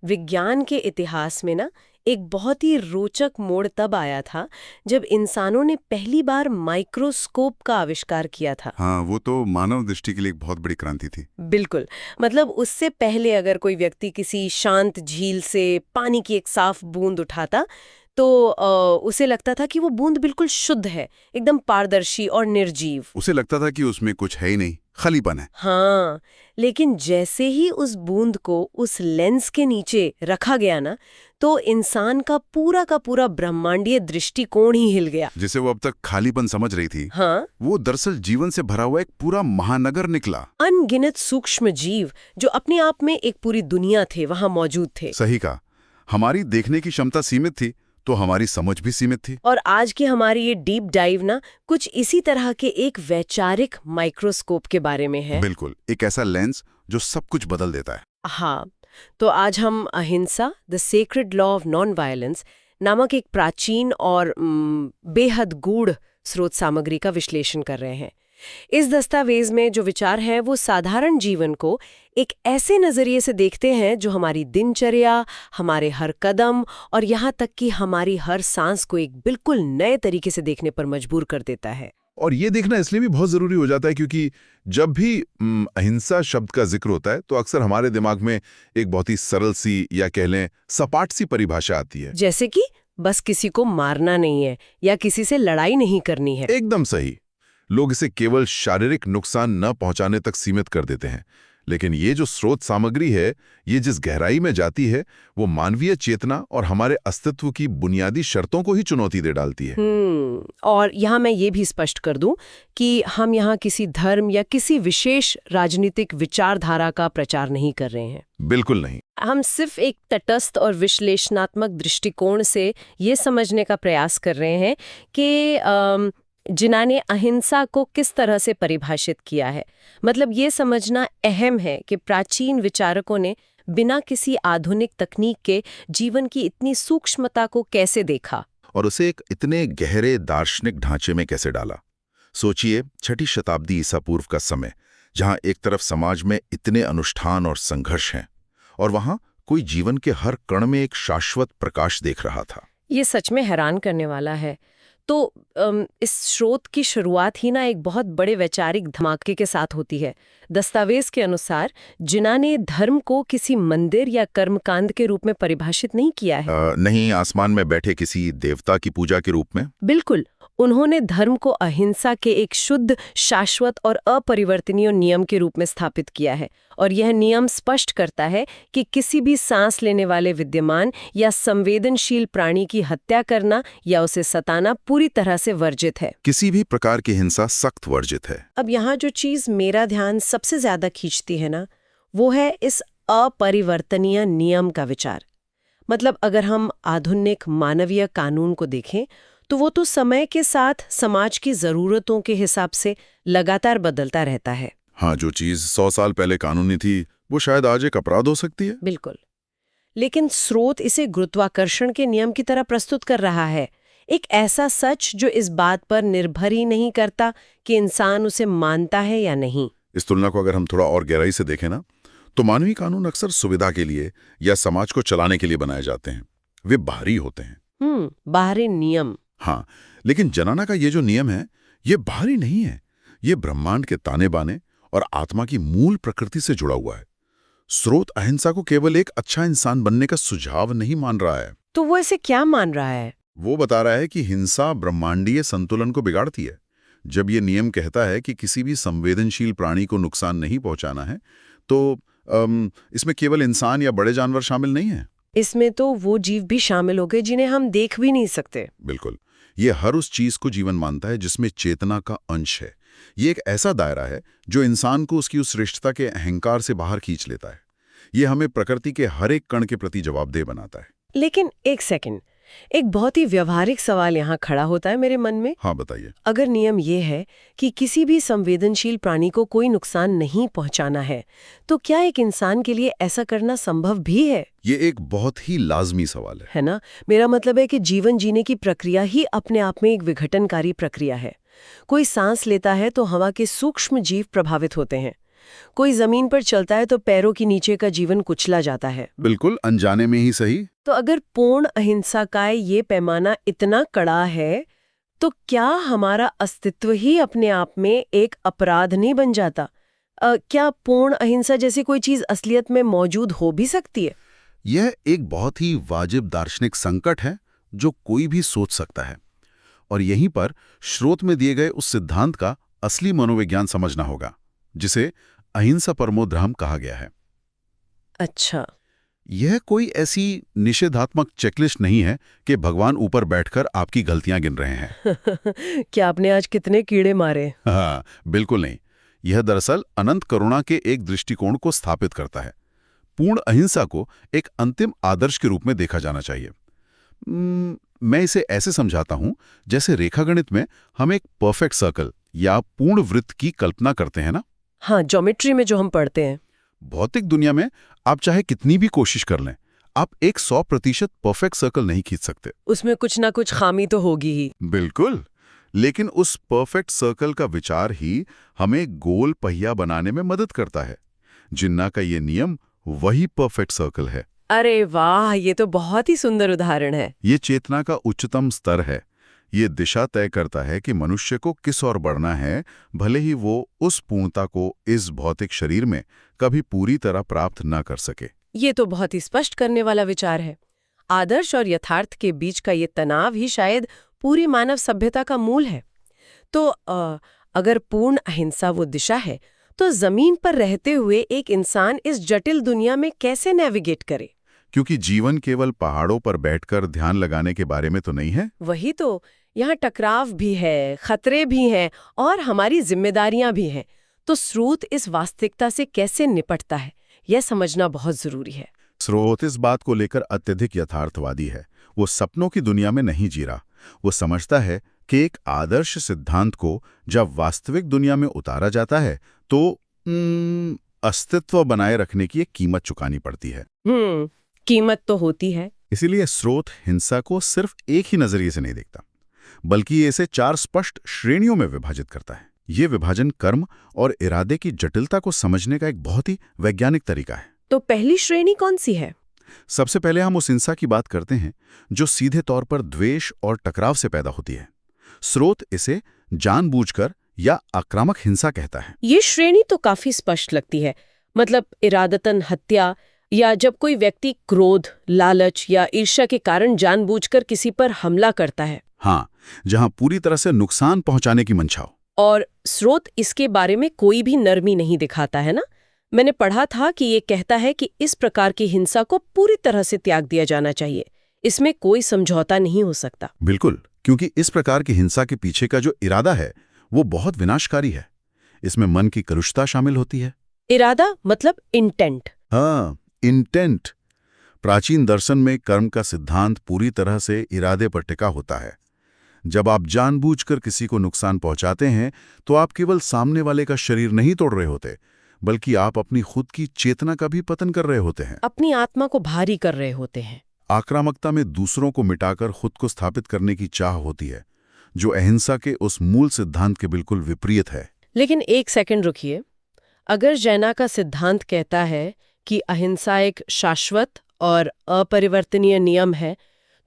विज्ञान के इतिहास में ना एक बहुत ही रोचक मोड़ तब आया था जब इंसानों ने पहली बार माइक्रोस्कोप का आविष्कार किया था। हाँ, वो तो मानव दृष्टि के लिए एक बहुत बड़ी क्रांति थी। बिल्कुल। मतलब उससे पहले अगर कोई व्यक्ति किसी शांत झील से पानी की एक साफ बूंद उठाता तो उसे लगता था कि वो बूंद बिल्कुल शुद्ध है, एकदम पारदर्शी और निर्जीव। उसे लगता था कि उसमें कुछ है ही नहीं, खालीपन है। हाँ, लेकिन जैसे ही उस बूंद को उस लेंस के नीचे रखा गया ना, तो इंसान का पूरा ब्रह्मांडीय दृष्टिकोण ही हिल गया। जिसे वो अब तक खालीपन समझ रही थी, हाँ, वो दरअसल जीवन से भरा हुआ एक पूरा महानगर निकला। अनगिनत सूक्ष्म जीव जो अपने आप में एक पूरी दुनिया थे, वहां मौजूद थे। सही कहा। हमारी देखने की क्षमता सीमित थी, तो हमारी समझ भी सीमित थी। और आज की हमारी ये डीप डाइव ना कुछ इसी तरह के एक वैचारिक माइक्रोस्कोप के बारे में है। बिल्कुल, एक ऐसा लेंस जो सब कुछ बदल देता है। हाँ, तो आज हम अहिंसा, the sacred law of non violence नामक एक प्राचीन और बेहद गूढ़ स्रोत सामग्री का विश्लेषण कर रहे हैं। इस दस्तावेज में जो विचार हैं वो साधारण जीवन को एक ऐसे नजरिए से देखते हैं जो हमारी दिनचर्या, हमारे हर कदम और यहाँ तक कि हमारी हर सांस को एक बिल्कुल नए तरीके से देखने पर मजबूर कर देता है। और ये देखना इसलिए भी बहुत जरूरी हो जाता है क्योंकि जब भी अहिंसा शब्द का जिक्र होता है तो अक्सर हमारे दिमाग में एक बहुत ही सरल सी या कह लें सपाट सी परिभाषा आती है। जैसे कि बस किसी को मारना नहीं है या किसी से लड़ाई नहीं करनी है। एकदम सही। लोग इसे केवल शारीरिक नुकसान न पहुंचाने तक सीमित कर देते हैं, लेकिन ये जो स्रोत सामग्री है, ये जिस गहराई में जाती है, वो मानवीय चेतना और हमारे अस्तित्व की बुनियादी शर्तों को ही चुनौती दे डालती है। और यहाँ मैं ये भी स्पष्ट कर दूं कि हम यहाँ किसी धर्म या किसी विशेष राजनीतिक विचारधारा का प्रचार नहीं कर रहे हैं। बिल्कुल नहीं। हम सिर्फ एक तटस्थ और विश्लेषणात्मक दृष्टिकोण से ये समझने का प्रयास कर रहे हैं कि जिन्हों ने अहिंसा को किस तरह से परिभाषित किया है। मतलब ये समझना अहम है कि प्राचीन विचारकों ने बिना किसी आधुनिक तकनीक के जीवन की इतनी सूक्ष्मता को कैसे देखा और उसे एक इतने गहरे दार्शनिक ढांचे में कैसे डाला। सोचिए, 6वीं शताब्दी ईसा पूर्व का समय, जहां एक तरफ समाज में इतने अनुष्ठान और संघर्ष हैं और वहां कोई जीवन के हर कण में एक शाश्वत प्रकाश देख रहा था। ये सच में हैरान करने वाला है। तो इस स्रोत की शुरुआत ही ना एक बहुत बड़े वैचारिक धमाके के साथ होती है। दस्तावेज के अनुसार जिन्हों ने धर्म को किसी मंदिर या कर्मकांड के रूप में परिभाषित नहीं किया है। नहीं आसमान में बैठे किसी देवता की पूजा के रूप में। बिल्कुल, उन्होंने धर्म को अहिंसा के एक शुद्ध, शाश्वत और अपरिवर्तनीय नियम के रूप में स्थापित किया है। और यह नियम स्पष्ट करता है कि किसी भी सांस लेने वाले विद्यमान या संवेदनशील प्राणी की हत्या करना या उसे सताना पूरी तरह से वर्जित है। किसी भी प्रकार की हिंसा सख्त वर्जित है। अब यहाँ जो चीज मेरा ध्यान सबसे ज्यादा खींचती है ना, वो है इस अपरिवर्तनीय नियम का विचार। मतलब अगर हम आधुनिक मानवीय कानून को देखें तो वो तो समय के साथ समाज की जरूरतों के हिसाब से लगातार बदलता रहता है। हाँ, जो चीज 100 साल पहले कानूनी थी वो शायद आज एक अपराध हो सकती है। बिल्कुल, लेकिन स्रोत इसे गुरुत्वाकर्षण के नियम की तरह प्रस्तुत कर रहा है। एक ऐसा सच जो इस बात पर निर्भर ही नहीं करता कि इंसान उसे मानता है या नहीं। इस तुलना को अगर हम थोड़ा और गहराई से देखें ना, तो मानवीय कानून अक्सर सुविधा के लिए या समाज को चलाने के लिए बनाए जाते हैं। वे बाहरी होते हैं। बाहरी नियम। हाँ, लेकिन जनाना का ये जो नियम है, ये बाहरी नहीं है। ये ब्रह्मांड के ताने बाने और आत्मा की मूल प्रकृति से जुड़ा हुआ है। स्रोत अहिंसा को केवल एक अच्छा इंसान बनने का सुझाव नहीं मान रहा है। तो वो इसे क्या मान रहा है? वो बता रहा है कि हिंसा ब्रह्मांडीय संतुलन को बिगाड़ती है। जब ये नियम कहता है कि किसी भी संवेदनशील प्राणी को नुकसान नहीं पहुंचाना है, तो इसमें केवल इंसान या बड़े जानवर शामिल नहीं है। इसमें तो वो जीव भी शामिल हो गए जिन्हें हम देख भी नहीं सकते। बिल्कुल, ये हर उस चीज को जीवन मानता है जिसमें चेतना का अंश है। ये एक ऐसा दायरा है जो इंसान को उसकी उस श्रेष्ठता के अहंकार से बाहर खींच लेता है। ये हमें प्रकृति के हर एक कण के प्रति जवाबदेह बनाता है। लेकिन एक सेकंड, एक बहुत ही व्यवहारिक सवाल यहाँ खड़ा होता है मेरे मन में। हाँ, बताइए। अगर नियम ये है कि किसी भी संवेदनशील प्राणी को कोई नुकसान नहीं पहुंचाना है, तो क्या एक इंसान के लिए ऐसा करना संभव भी है? ये एक बहुत ही लाजमी सवाल है ना? मेरा मतलब है कि जीवन जीने की प्रक्रिया ही अपने आप में एक विघटनकारी प्रक्रिया है। कोई सांस लेता है तो हवा के सूक्ष्म जीव प्रभावित होते हैं। कोई जमीन पर चलता है तो पैरों के नीचे का जीवन कुचला जाता है। बिल्कुल अनजाने में ही सही। तो अगर पूर्ण अहिंसा का ये पैमाना इतना कड़ा है तो क्या हमारा अस्तित्व ही अपने आप में एक अपराध नहीं बन जाता? क्या पूर्ण अहिंसा जैसी कोई चीज असलियत में मौजूद हो भी सकती है? यह एक बहुत ही वाजिब दार्शनिक संकट है जो कोई भी सोच सकता है, और यहीं पर स्रोत में दिए गए उस सिद्धांत का असली मनोविज्ञान समझना होगा जिसे अहिंसा परमो धर्म कहा गया है। अच्छा। यह कोई ऐसी निषेधात्मक चेकलिस्ट नहीं है कि भगवान ऊपर बैठकर आपकी गलतियां गिन रहे हैं। क्या आपने आज कितने कीड़े मारे? हाँ, बिल्कुल नहीं। यह दरअसल अनंत करुणा के एक दृष्टिकोण को स्थापित करता है। पूर्ण अहिंसा को एक अंतिम आदर्श के रूप में देखा जाना चाहिए। मैं इसे ऐसे समझाता हूं जैसे रेखागणित में हम एक परफेक्ट सर्कल या पूर्ण वृत्त की कल्पना करते हैं ना। हाँ, ज्योमेट्री में जो हम पढ़ते हैं। भौतिक दुनिया में आप चाहे कितनी भी कोशिश कर लें, आप एक 100% परफेक्ट सर्कल नहीं खींच सकते। उसमें कुछ ना कुछ खामी तो होगी ही। बिल्कुल, लेकिन उस परफेक्ट सर्कल का विचार ही हमें गोल पहिया बनाने में मदद करता है। जिन्ना का ये नियम वही परफेक्ट सर्कल है। अरे वाह, ये तो बहुत ही सुंदर उदाहरण है। ये चेतना का उच्चतम स्तर है। ये दिशा तय करता है कि मनुष्य को किस ओर बढ़ना है, भले ही वो उस पूर्णता को इस भौतिक शरीर में कभी पूरी तरह प्राप्त न कर सके। ये तो बहुत ही स्पष्ट करने वाला विचार है। आदर्श और यथार्थ के बीच का ये तनाव ही शायद पूरी मानव सभ्यता का मूल है। तो अगर पूर्ण अहिंसा वो दिशा है, तो जमीन पर रहते हुए एक इंसान इस जटिल दुनिया में कैसे नेविगेट करे? क्योंकि जीवन केवल पहाड़ों पर बैठकर ध्यान लगाने के बारे में तो नहीं है। वही तो, यहाँ टकराव भी है, खतरे भी हैं और हमारी जिम्मेदारियां भी हैं। तो स्रोत इस वास्तविकता से कैसे निपटता है, यह समझना बहुत जरूरी है। स्रोत इस बात को लेकर अत्यधिक यथार्थवादी है। वो सपनों की दुनिया में नहीं जी रहा। वो समझता है कि एक आदर्श सिद्धांत को जब वास्तविक दुनिया में उतारा जाता है तो अस्तित्व बनाए रखने की एक कीमत चुकानी पड़ती है। कीमत तो होती है। इसीलिए स्रोत हिंसा को सिर्फ एक ही नजरिए से नहीं देखता, बल्कि इसे 4 स्पष्ट श्रेणियों में विभाजित करता है। ये विभाजन कर्म और इरादे की जटिलता को समझने का एक बहुत ही वैज्ञानिक तरीका है। तो पहली श्रेणी कौन सी है? सबसे पहले हम उस हिंसा की बात करते हैं जो सीधे तौर पर द्वेष और टकराव से पैदा होती है। स्रोत इसे जानबूझकर या आक्रामक हिंसा कहता है। ये श्रेणी तो काफी स्पष्ट लगती है। मतलब इरादतन हत्या, या जब कोई व्यक्ति क्रोध, लालच या ईर्ष्या के कारण जानबूझकर किसी पर हमला करता है। हाँ, जहां पूरी तरह से नुकसान पहुंचाने की मंशा हो। और स्रोत इसके बारे में कोई भी नरमी नहीं दिखाता है ना। मैंने पढ़ा था कि ये कहता है कि इस प्रकार की हिंसा को पूरी तरह से त्याग दिया जाना चाहिए। इसमें कोई समझौता नहीं हो सकता। बिल्कुल, क्योंकि इस प्रकार की हिंसा के पीछे का जो इरादा है वो बहुत विनाशकारी है। इसमें मन की कलुषता शामिल होती है। इरादा मतलब इंटेंट। हाँ, इंटेंट। प्राचीन दर्शन में कर्म का सिद्धांत पूरी तरह से इरादे पर टिका होता है। जब आप जानबूझकर किसी को नुकसान पहुंचाते हैं तो आप केवल सामने वाले का शरीर नहीं तोड़ रहे होते, बल्कि आप अपनी खुद की चेतना का भी पतन कर रहे होते हैं। अपनी आत्मा को भारी कर रहे होते हैं। आक्रामकता में दूसरों को मिटाकर खुद को स्थापित करने की चाह होती है, जो अहिंसा के उस मूल सिद्धांत के बिल्कुल विपरीत है। लेकिन एक सेकंड रुकिए। अगर जैना का सिद्धांत कहता है कि अहिंसा एक शाश्वत और अपरिवर्तनीय नियम है,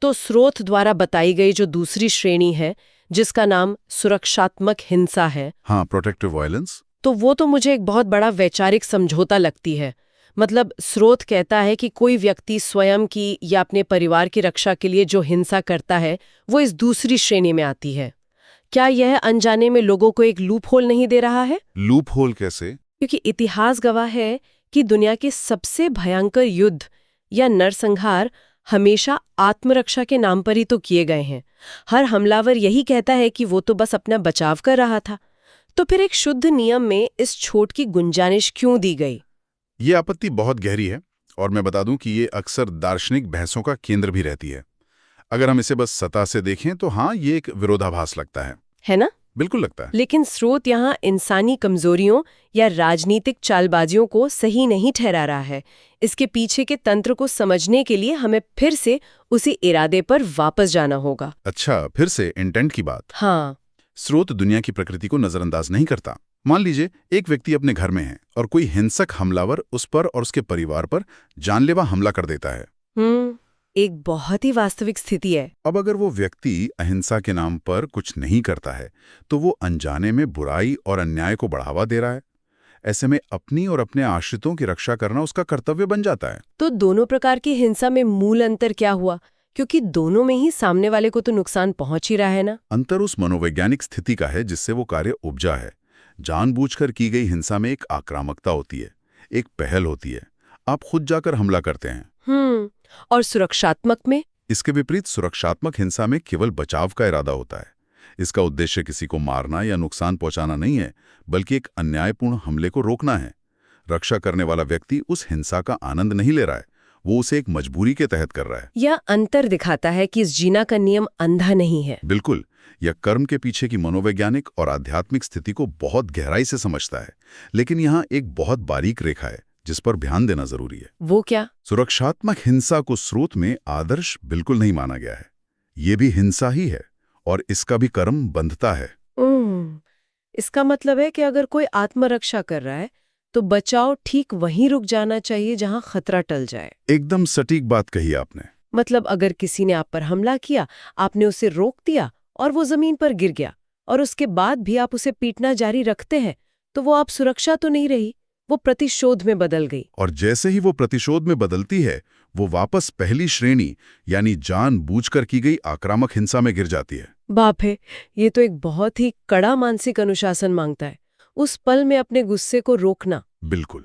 तो स्रोत द्वारा बताई गई जो दूसरी श्रेणी है, जिसका नाम सुरक्षात्मक हिंसा है, हाँ, प्रोटेक्टिव वायलेंस, तो वो तो मुझे एक बहुत बड़ा वैचारिक समझौता लगती है। मतलब स्रोत कहता है कि कोई व्यक्ति स्वयं की या अपने परिवार की रक्षा के लिए जो हिंसा करता है वो इस दूसरी श्रेणी में आती है। क्या यह अनजाने में लोगों को एक लूप होल नहीं दे रहा है? लूप होल कैसे? क्योंकि इतिहास गवाह है कि दुनिया के सबसे भयंकर युद्ध या नरसंहार हमेशा आत्मरक्षा के नाम पर ही तो किए गए हैं। हर हमलावर यही कहता है कि वो तो बस अपना बचाव कर रहा था। तो फिर एक शुद्ध नियम में इस छूट की गुंजाइश क्यों दी गई? ये आपत्ति बहुत गहरी है और मैं बता दूं कि ये अक्सर दार्शनिक बहसों का केंद्र भी रहती है। अगर हम इसे बस सतह से देखें तो हाँ, ये एक विरोधाभास लगता है ना? बिल्कुल लगता है। लेकिन स्रोत यहाँ इंसानी कमजोरियों या राजनीतिक चालबाजियों को सही नहीं ठहरा रहा है। इसके पीछे के तंत्र को समझने के लिए हमें फिर से उसी इरादे पर वापस जाना होगा। अच्छा, फिर से इंटेंट की बात। हाँ, स्रोत दुनिया की प्रकृति को नजरअंदाज नहीं करता। मान लीजिए एक व्यक्ति अपने घर में है और कोई हिंसक हमलावर उस पर और उसके परिवार पर जानलेवा हमला कर देता है। एक बहुत ही वास्तविक स्थिति है। अब अगर वो व्यक्ति अहिंसा के नाम पर कुछ नहीं करता है तो वो अनजाने में बुराई और अन्याय को बढ़ावा दे रहा है। ऐसे में अपनी और अपने आश्रितों की रक्षा करना उसका कर्तव्य बन जाता है। तो दोनों प्रकार की हिंसा में मूल अंतर क्या हुआ? क्योंकि दोनों में ही सामने वाले को तो नुकसान पहुंच ही रहा है ना। अंतर उस मनोवैज्ञानिक स्थिति का है जिससे वो कार्य उपजा है। जानबूझकर की गई हिंसा में एक आक्रामकता होती है, एक पहल होती है, आप खुद जाकर हमला करते हैं। और सुरक्षात्मक में? इसके विपरीत सुरक्षात्मक हिंसा में केवल बचाव का इरादा होता है। इसका उद्देश्य किसी को मारना या नुकसान पहुंचाना नहीं है, बल्कि एक अन्यायपूर्ण हमले को रोकना है। रक्षा करने वाला व्यक्ति उस हिंसा का आनंद नहीं ले रहा है, वो उसे एक मजबूरी के तहत कर रहा है। यह अंतर दिखाता है कि इस जीना का नियम अंधा नहीं है। बिल्कुल, यह कर्म के पीछे की मनोवैज्ञानिक और आध्यात्मिक स्थिति को बहुत गहराई से समझता है। लेकिन यहाँ एक बहुत बारीक रेखा है जिस पर ध्यान देना जरूरी है। वो क्या? सुरक्षात्मक हिंसा को स्रोत में आदर्श बिल्कुल नहीं माना गया है। ये भी हिंसा ही है और इसका भी कर्म बंधता है। इसका मतलब है कि अगर कोई आत्मरक्षा कर रहा है तो बचाव ठीक वहीं रुक जाना चाहिए जहां खतरा टल जाए। एकदम सटीक बात कही आपने। मतलब अगर किसी ने आप पर हमला किया, आपने उसे रोक दिया और वो जमीन पर गिर गया और उसके बाद भी आप उसे पीटना जारी रखते हैं, तो वो आप सुरक्षा तो नहीं रही, वो प्रतिशोध में बदल गई। और जैसे ही वो प्रतिशोध में बदलती है, वो वापस पहली श्रेणी यानी जानबूझकर की गई आक्रामक हिंसा में गिर जाती है। बाप है, ये तो एक बहुत ही कड़ा मानसिक अनुशासन मांगता है, उस पल में अपने गुस्से को रोकना। बिल्कुल,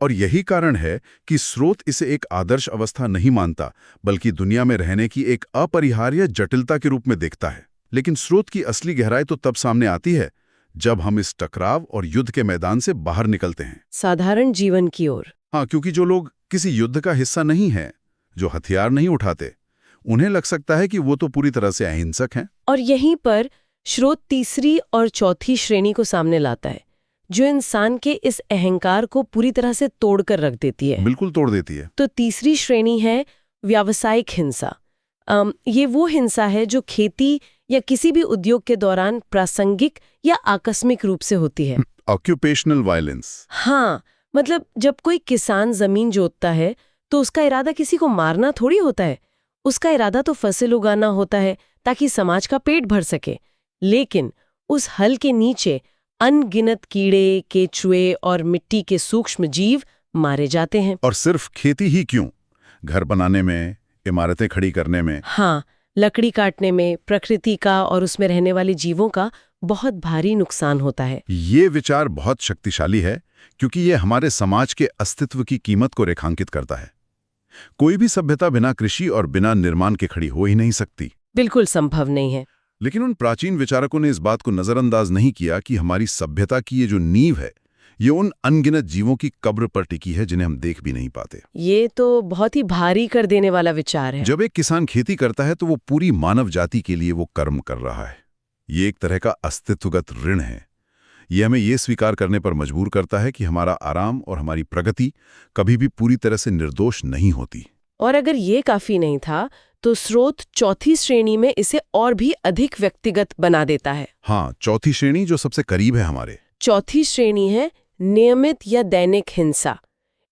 और यही कारण है कि स्रोत इसे एक आदर्श अवस्था नहीं मानता, बल्कि दुनिया में रहने की एक अपरिहार्य जटिलता के रूप में देखता है। लेकिन स्रोत की असली गहराई तो तब सामने आती है जब हम इस टकराव और युद्ध के मैदान से बाहर निकलते हैं, साधारण जीवन की ओर। हाँ, क्योंकि जो लोग किसी युद्ध का हिस्सा नहीं हैं, जो हथियार नहीं उठाते, उन्हें लग सकता है कि वो तो पूरी तरह से अहिंसक हैं। और यहीं पर स्रोत तीसरी और चौथी श्रेणी को सामने लाता है, जो इंसान के इस अहंकार को पूरी तरह से तोड़कर रख देती है। बिल्कुल तोड़ देती है। तो तीसरी श्रेणी है व्यावसायिक हिंसा। ये वो हिंसा है जो खेती या किसी भी उद्योग के दौरान प्रासंगिक या आकस्मिक रूप से होती है। Occupational violence. हाँ, मतलब जब कोई किसान जमीन जोतता है तो उसका इरादा किसी को मारना थोड़ी होता है, उसका इरादा तो फसल उगाना होता है ताकि समाज का पेट भर सके। लेकिन उस हल के नीचे अनगिनत कीड़े, केचुए और मिट्टी के सूक्ष्म जीव मारे जाते हैं। और सिर्फ खेती ही क्यों, घर बनाने में, इमारतें खड़ी करने में, हाँ, लकड़ी काटने में प्रकृति का और उसमें रहने वाले जीवों का बहुत भारी नुकसान होता है। ये विचार बहुत शक्तिशाली है क्योंकि ये हमारे समाज के अस्तित्व की कीमत को रेखांकित करता है। कोई भी सभ्यता बिना कृषि और बिना निर्माण के खड़ी हो ही नहीं सकती। बिल्कुल संभव नहीं है। लेकिन उन प्राचीन विचारकों ने इस बात को नजरअंदाज नहीं किया कि हमारी सभ्यता की ये जो नींव है, ये उन अनगिनत जीवों की कब्र पर टिकी है जिन्हें हम देख भी नहीं पाते। ये तो बहुत ही भारी कर देने वाला विचार है। जब एक किसान खेती करता है तो वो पूरी मानव जाति के लिए वो कर्म कर रहा है। ये एक तरह का अस्तित्वगत ऋण है। ये हमें ये स्वीकार करने पर मजबूर करता है कि हमारा आराम और हमारी प्रगति कभी भी पूरी तरह से निर्दोष नहीं होती। और अगर ये काफी नहीं था तो स्रोत चौथी श्रेणी में इसे और भी अधिक व्यक्तिगत बना देता है। हाँ, चौथी श्रेणी जो सबसे करीब है हमारे। चौथी श्रेणी है नियमित या दैनिक हिंसा।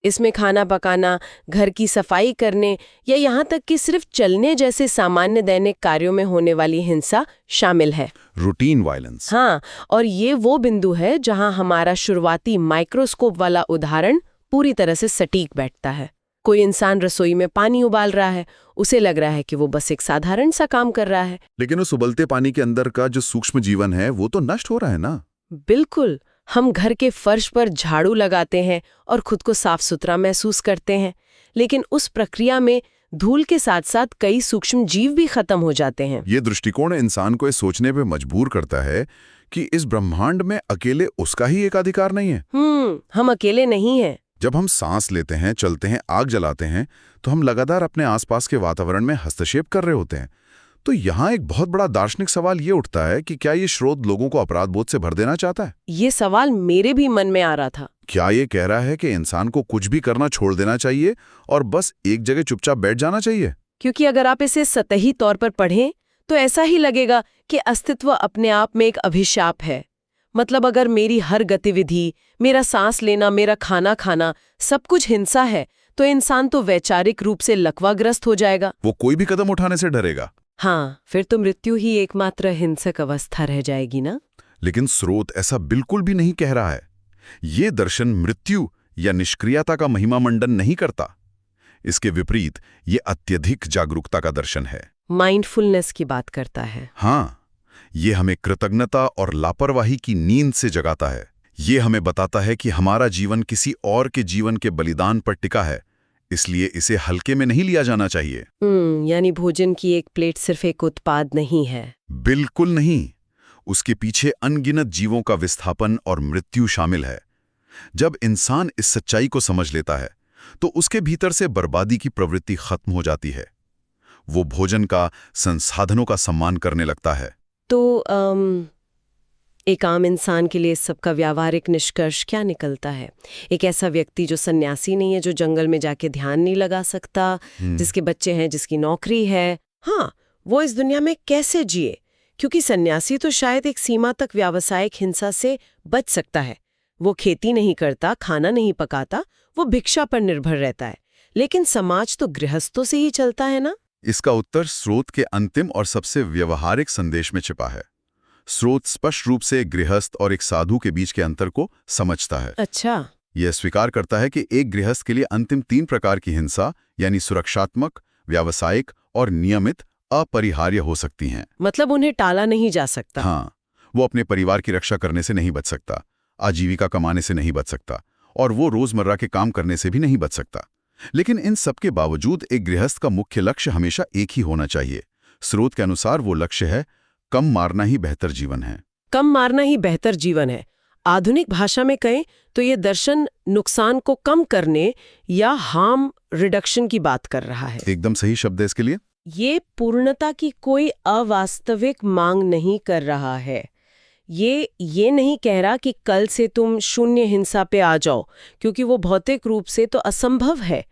इसमें खाना पकाना, घर की सफाई करने या यहाँ तक कि सिर्फ चलने जैसे सामान्य दैनिक कार्यों में होने वाली हिंसा शामिल है। Routine violence. हाँ, और ये वो बिंदु है जहाँ हमारा शुरुआती माइक्रोस्कोप वाला उदाहरण पूरी तरह से सटीक बैठता है। कोई इंसान रसोई में पानी उबाल रहा है, उसे लग रहा है कि वो बस एक साधारण सा काम कर रहा है, लेकिन उस उबलते पानी के अंदर का जो सूक्ष्म जीवन है वो तो नष्ट हो रहा है ना। बिल्कुल। हम घर के फर्श पर झाड़ू लगाते हैं और खुद को साफ सुथरा महसूस करते हैं, लेकिन उस प्रक्रिया में धूल के साथ साथ कई सूक्ष्म जीव भी खत्म हो जाते हैं। ये दृष्टिकोण इंसान को ये सोचने पे मजबूर करता है कि इस ब्रह्मांड में अकेले उसका ही एक अधिकार नहीं है। हम अकेले नहीं हैं। जब हम सांस लेते हैं, चलते हैं, आग जलाते हैं, तो हम लगातार अपने आसपास के वातावरण में हस्तक्षेप कर रहे होते हैं। तो यहाँ एक बहुत बड़ा दार्शनिक सवाल ये उठता है कि क्या ये स्रोत लोगों को अपराध बोध से भर देना चाहता है? ये सवाल मेरे भी मन में आ रहा था। क्या ये कह रहा है कि इंसान को कुछ भी करना छोड़ देना चाहिए और बस एक जगह चुपचाप बैठ जाना चाहिए? क्योंकि अगर आप इसे सतही तौर पर पढ़ें तो ऐसा ही लगेगा कि अस्तित्व अपने आप में एक अभिशाप है। मतलब अगर मेरी हर गतिविधि, मेरा सांस लेना, मेरा खाना खाना, सब कुछ हिंसा है, तो इंसान तो वैचारिक रूप से लकवाग्रस्त हो जाएगा। वो कोई भी कदम उठाने से डरेगा। हाँ, फिर तो मृत्यु ही एकमात्र हिंसक अवस्था रह जाएगी ना। लेकिन स्रोत ऐसा बिल्कुल भी नहीं कह रहा है। ये दर्शन मृत्यु या निष्क्रियता का महिमा मंडन नहीं करता। इसके विपरीत ये अत्यधिक जागरूकता का दर्शन है। माइंडफुलनेस की बात करता है। हाँ, ये हमें कृतज्ञता और लापरवाही की नींद से जगाता है। ये हमें बताता है कि हमारा जीवन किसी और के जीवन के बलिदान पर टिका है, इसलिए इसे हल्के में नहीं लिया जाना चाहिए। यानी भोजन की एक प्लेट सिर्फ एक उत्पाद नहीं है। बिल्कुल नहीं। उसके पीछे अनगिनत जीवों का विस्थापन और मृत्यु शामिल है। जब इंसान इस सच्चाई को समझ लेता है तो उसके भीतर से बर्बादी की प्रवृत्ति खत्म हो जाती है। वो भोजन का, संसाधनों का सम्मान करने लगता है। तो एक आम इंसान के लिए सबका व्यावहारिक निष्कर्ष क्या निकलता है? एक ऐसा व्यक्ति जो सन्यासी नहीं है, जो जंगल में जाके ध्यान नहीं लगा सकता, जिसके बच्चे हैं, जिसकी नौकरी है, हाँ, वो इस दुनिया में कैसे जिए? क्योंकि सन्यासी तो शायद एक सीमा तक व्यावसायिक हिंसा से बच सकता है। वो खेती नहीं करता, खाना नहीं पकाता, वो भिक्षा पर निर्भर रहता है। लेकिन समाज तो गृहस्थों से ही चलता है ना? इसका उत्तर स्रोत के अंतिम और सबसे व्यवहारिक संदेश में छिपा है। स्रोत स्पष्ट रूप से एक गृहस्थ और एक साधु के बीच के अंतर को समझता है। अच्छा। यह स्वीकार करता है कि एक गृहस्थ के लिए अंतिम 3 प्रकार की हिंसा, यानी सुरक्षात्मक, व्यावसायिक और नियमित, अपरिहार्य हो सकती हैं। मतलब उन्हें टाला नहीं जा सकता। हाँ, वो अपने परिवार की रक्षा करने से नहीं बच सकता, आजीविका कमाने से नहीं बच सकता, और वो रोजमर्रा के काम करने से भी नहीं बच सकता। लेकिन इन सबके बावजूद एक गृहस्थ का मुख्य लक्ष्य हमेशा एक ही होना चाहिए। स्रोत के अनुसार वो लक्ष्य है, कम मारना ही बेहतर जीवन है। कम मारना ही बेहतर जीवन है। आधुनिक भाषा में कहें तो ये दर्शन नुकसान को कम करने या हार्म रिडक्शन की बात कर रहा है। एकदम सही शब्द है इसके लिए। ये पूर्णता की कोई अवास्तविक मांग नहीं कर रहा है। ये नहीं कह रहा कि कल से तुम शून्य हिंसा पे आ जाओ, क्योंकि वो भौतिक रूप से तो असंभव है।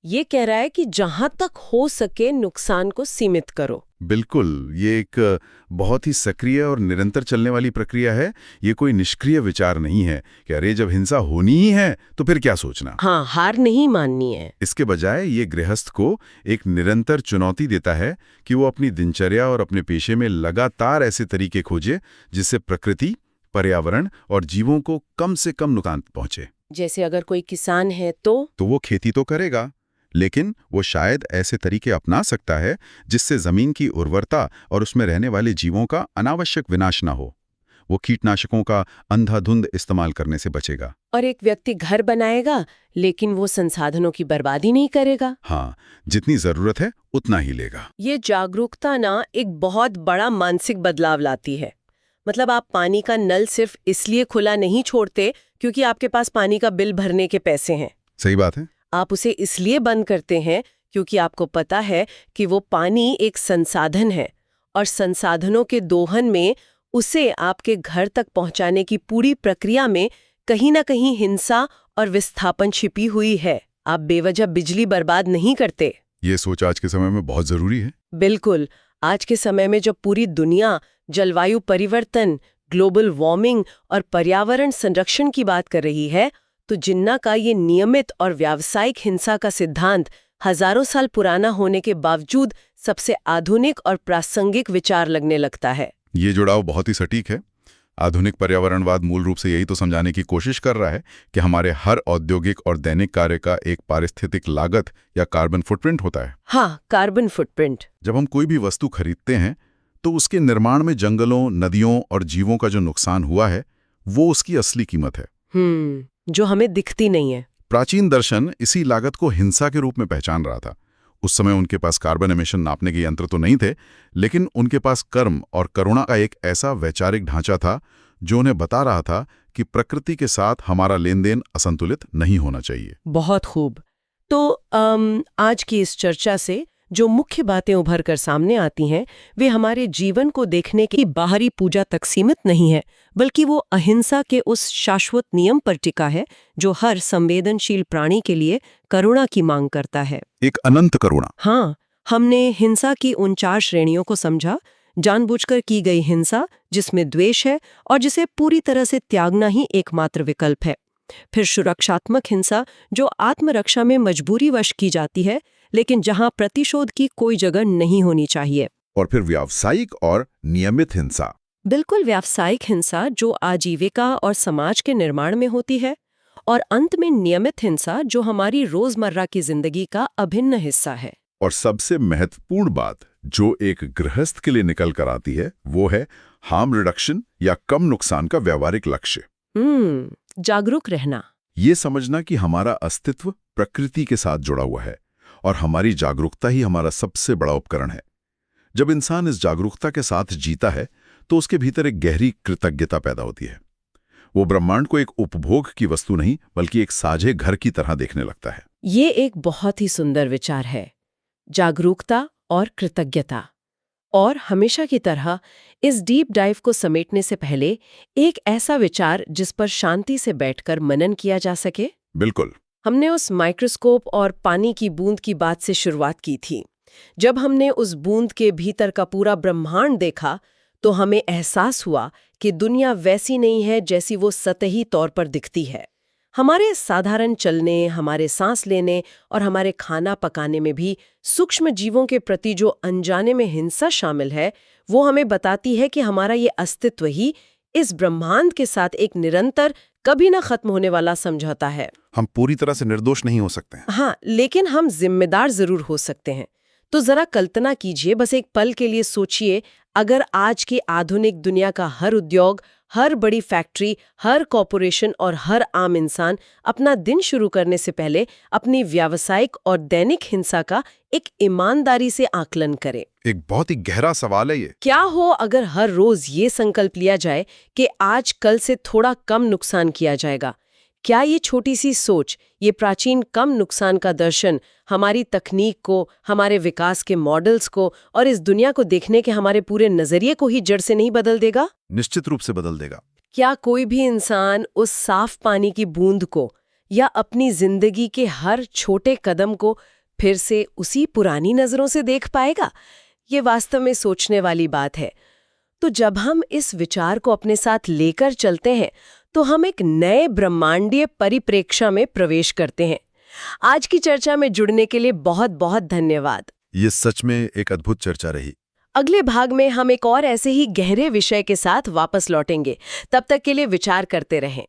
ये कह रहा है कि जहां तक हो सके नुकसान को सीमित करो। बिल्कुल, ये एक बहुत ही सक्रिय और निरंतर चलने वाली प्रक्रिया है। ये कोई निष्क्रिय विचार नहीं है कि अरे जब हिंसा होनी ही है तो फिर क्या सोचना। हाँ, हार नहीं माननी है। इसके बजाय ये गृहस्थ को एक निरंतर चुनौती देता है कि वो अपनी दिनचर्या और अपने पेशे में लगातार ऐसे तरीके खोजे जिससे प्रकृति, पर्यावरण और जीवों को कम से कम नुकसान पहुंचे। जैसे अगर कोई किसान है तो वो खेती तो करेगा, लेकिन वो शायद ऐसे तरीके अपना सकता है जिससे जमीन की उर्वरता और उसमें रहने वाले जीवों का अनावश्यक विनाश ना हो। वो कीटनाशकों का अंधाधुंध इस्तेमाल करने से बचेगा। और एक व्यक्ति घर बनाएगा, लेकिन वो संसाधनों की बर्बादी नहीं करेगा। हाँ, जितनी जरूरत है उतना ही लेगा। ये जागरूकता ना एक बहुत बड़ा मानसिक बदलाव लाती है। मतलब आप पानी का नल सिर्फ इसलिए खुला नहीं छोड़ते क्योंकि आपके पास पानी का बिल भरने के पैसे हैं। सही बात है। आप उसे इसलिए बंद करते हैं क्योंकि आपको पता है कि वो पानी एक संसाधन है और संसाधनों के दोहन में उसे आपके घर तक पहुंचाने की पूरी प्रक्रिया में कहीं ना कहीं हिंसा और विस्थापन छिपी हुई है। आप बेवजह बिजली बर्बाद नहीं करते। ये सोच आज के समय में बहुत जरूरी है। बिल्कुल। आज के समय में जब पूरी दुनिया जलवायु परिवर्तन, ग्लोबल वार्मिंग और पर्यावरण संरक्षण की बात कर रही है, तो जिन्ना का ये नियमित और व्यावसायिक हिंसा का सिद्धांत हजारों साल पुराना होने के बावजूद सबसे आधुनिक और प्रासंगिक विचार लगने लगता है। ये जुड़ाव बहुत ही सटीक है। आधुनिक पर्यावरणवाद मूल रूप से यही तो समझाने की कोशिश कर रहा है कि हमारे हर औद्योगिक और दैनिक कार्य का एक पारिस्थितिक लागत या कार्बन फुटप्रिंट होता है। हाँ, कार्बन फुटप्रिंट। जब हम कोई भी वस्तु खरीदते हैं तो उसके निर्माण में जंगलों, नदियों और जीवों का जो नुकसान हुआ है वो उसकी असली कीमत है, जो हमें दिखती नहीं है। प्राचीन दर्शन इसी लागत को हिंसा के रूप में पहचान रहा था। उस समय उनके पास कार्बन एमिशन नापने के यंत्र तो नहीं थे, लेकिन उनके पास कर्म और करुणा का एक ऐसा वैचारिक ढांचा था जो उन्हें बता रहा था कि प्रकृति के साथ हमारा लेन देन असंतुलित नहीं होना चाहिए। बहुत खूब। तो आज की इस चर्चा से जो मुख्य बातें उभर कर सामने आती हैं, वे हमारे जीवन को देखने की बाहरी पूजा तक सीमित नहीं है, बल्कि वो अहिंसा के उस शाश्वत नियम पर टिका है जो हर संवेदनशील प्राणी के लिए करुणा की मांग करता है। एक अनंत करुणा। हाँ, हमने हिंसा की उन 4 श्रेणियों को समझा जानबूझकर की गई हिंसा जिसमें द्वेष है और जिसे पूरी तरह से त्यागना ही एकमात्र विकल्प है। फिर सुरक्षात्मक हिंसा जो आत्मरक्षा में मजबूरीवश की जाती है, लेकिन जहां प्रतिशोध की कोई जगह नहीं होनी चाहिए। और फिर व्यावसायिक और नियमित हिंसा। बिल्कुल व्यावसायिक हिंसा जो आजीविका और समाज के निर्माण में होती है, और अंत में नियमित हिंसा जो हमारी रोजमर्रा की जिंदगी का अभिन्न हिस्सा है। और सबसे महत्वपूर्ण बात जो एक गृहस्थ के लिए निकल कर आती है वो है हार्म रिडक्शन या कम नुकसान का व्यावहारिक लक्ष्य। जागरूक रहना, ये समझना कि हमारा अस्तित्व प्रकृति के साथ जुड़ा हुआ है और हमारी जागरूकता ही हमारा सबसे बड़ा उपकरण है। जब इंसान इस जागरूकता के साथ जीता है तो उसके भीतर एक गहरी कृतज्ञता पैदा होती है। वो ब्रह्मांड को एक उपभोग की वस्तु नहीं बल्कि एक साझे घर की तरह देखने लगता है। ये एक बहुत ही सुंदर विचार है, जागरूकता और कृतज्ञता। और हमेशा की तरह इस डीप डाइव को समेटने से पहले एक ऐसा विचार जिस पर शांति से बैठकर मनन किया जा सके। बिल्कुल। हमने उस माइक्रोस्कोप और पानी की बूंद की बात से शुरुआत की थी। जब हमने उस बूंद के भीतर का पूरा ब्रह्मांड देखा तो हमें एहसास हुआ कि दुनिया वैसी नहीं है जैसी वो सतही तौर पर दिखती है। हमारे साधारण चलने, हमारे सांस लेने और हमारे खाना पकाने में भी सूक्ष्म जीवों के प्रति जो अनजाने में हिंसा शामिल है, वो हमें बताती है कि हमारा ये अस्तित्व ही इस ब्रह्मांड के साथ एक निरंतर, कभी ना खत्म होने वाला समझौता है। हम पूरी तरह से निर्दोष नहीं हो सकते हैं। हाँ, लेकिन हम जिम्मेदार जरूर हो सकते हैं। तो जरा कल्पना कीजिए, बस एक पल के लिए सोचिए, अगर आज की आधुनिक दुनिया का हर उद्योग, हर बड़ी फैक्ट्री, हर कॉरपोरेशन और हर आम इंसान अपना दिन शुरू करने से पहले अपनी व्यावसायिक और दैनिक हिंसा का एक ईमानदारी से आकलन करे। एक बहुत ही गहरा सवाल है ये। क्या हो अगर हर रोज ये संकल्प लिया जाए कि आज कल से थोड़ा कम नुकसान किया जाएगा? क्या ये छोटी सी सोच, ये प्राचीन कम नुकसान का दर्शन हमारी तकनीक को, हमारे विकास के मॉडल्स को और इस दुनिया को देखने के हमारे पूरे नजरिए को ही जड़ से नहीं बदल देगा? निश्चित रूप से बदल देगा। क्या कोई भी इंसान उस साफ पानी की बूंद को या अपनी जिंदगी के हर छोटे कदम को फिर से उसी पुरानी नजरों से देख पाएगा? ये वास्तव में सोचने वाली बात है। तो जब हम इस विचार को अपने साथ लेकर चलते हैं तो हम एक नए ब्रह्मांडीय परिप्रेक्ष्य में प्रवेश करते हैं। आज की चर्चा में जुड़ने के लिए बहुत बहुत धन्यवाद। ये सच में एक अद्भुत चर्चा रही। अगले भाग में हम एक और ऐसे ही गहरे विषय के साथ वापस लौटेंगे। तब तक के लिए विचार करते रहें।